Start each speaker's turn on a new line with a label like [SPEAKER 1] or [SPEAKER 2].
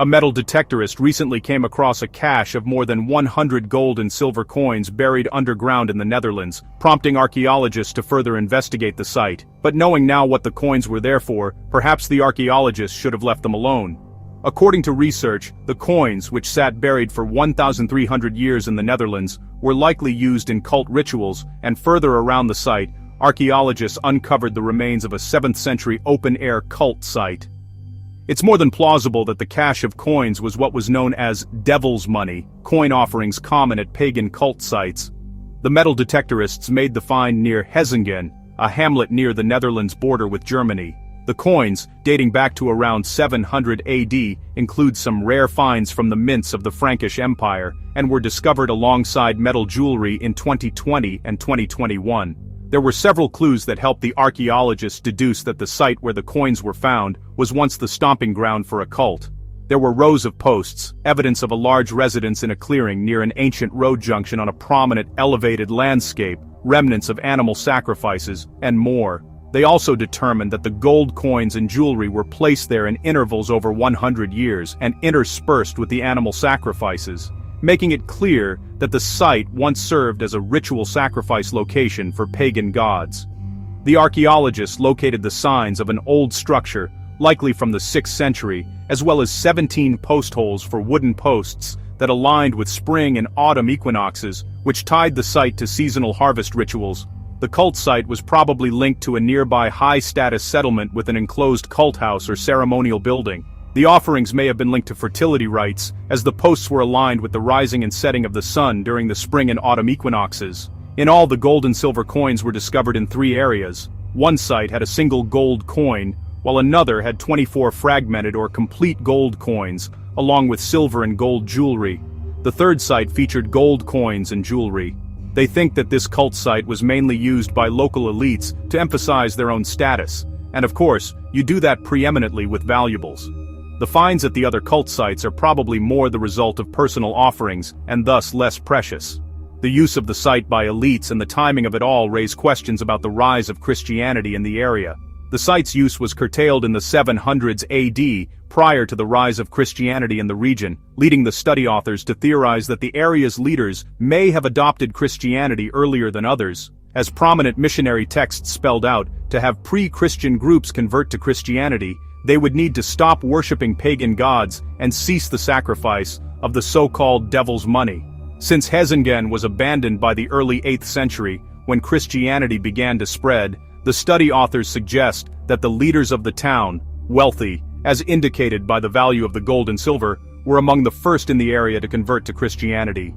[SPEAKER 1] A metal detectorist recently came across a cache of more than 100 gold and silver coins buried underground in the Netherlands, prompting archaeologists to further investigate the site. But knowing now what the coins were there for, perhaps the archaeologists should have left them alone. According to research, the coins, which sat buried for 1,300 years in the Netherlands, were likely used in cult rituals, and further around the site, archaeologists uncovered the remains of a 7th century open-air cult site. It's more than plausible that the cache of coins was what was known as devil's money, coin offerings common at pagan cult sites. The metal detectorists made the find near Hezingen, a hamlet near the Netherlands border with Germany. The coins, dating back to around 700 AD, include some rare finds from the mints of the Frankish Empire, and were discovered alongside metal jewelry in 2020 and 2021. There were several clues that helped the archaeologists deduce that the site where the coins were found was once the stomping ground for a cult. There were rows of posts, evidence of a large residence in a clearing near an ancient road junction on a prominent elevated landscape, remnants of animal sacrifices, and more. They also determined that the gold coins and jewelry were placed there in intervals over 100 years and interspersed with the animal sacrifices, making it clear that the site once served as a ritual sacrifice location for pagan gods. The archaeologists located the signs of an old structure, likely from the 6th century, as well as 17 post holes for wooden posts that aligned with spring and autumn equinoxes, which tied the site to seasonal harvest rituals. The cult site was probably linked to a nearby high-status settlement with an enclosed cult house or ceremonial building. The offerings may have been linked to fertility rites, as the posts were aligned with the rising and setting of the sun during the spring and autumn equinoxes. In all, the gold and silver coins were discovered in 3 areas. One site had a single gold coin, while another had 24 fragmented or complete gold coins, along with silver and gold jewelry. The third site featured gold coins and jewelry. They think that this cult site was mainly used by local elites to emphasize their own status, and of course, you do that preeminently with valuables. The finds at the other cult sites are probably more the result of personal offerings, and thus less precious. The use of the site by elites and the timing of it all raise questions about the rise of Christianity in the area. The site's use was curtailed in the 700s AD, prior to the rise of Christianity in the region, leading the study authors to theorize that the area's leaders may have adopted Christianity earlier than others. As prominent missionary texts spelled out, to have pre-Christian groups convert to Christianity, they would need to stop worshipping pagan gods and cease the sacrifice of the so-called devil's money. Since Hezingen was abandoned by the early 8th century, when Christianity began to spread, the study authors suggest that the leaders of the town, wealthy, as indicated by the value of the gold and silver, were among the first in the area to convert to Christianity.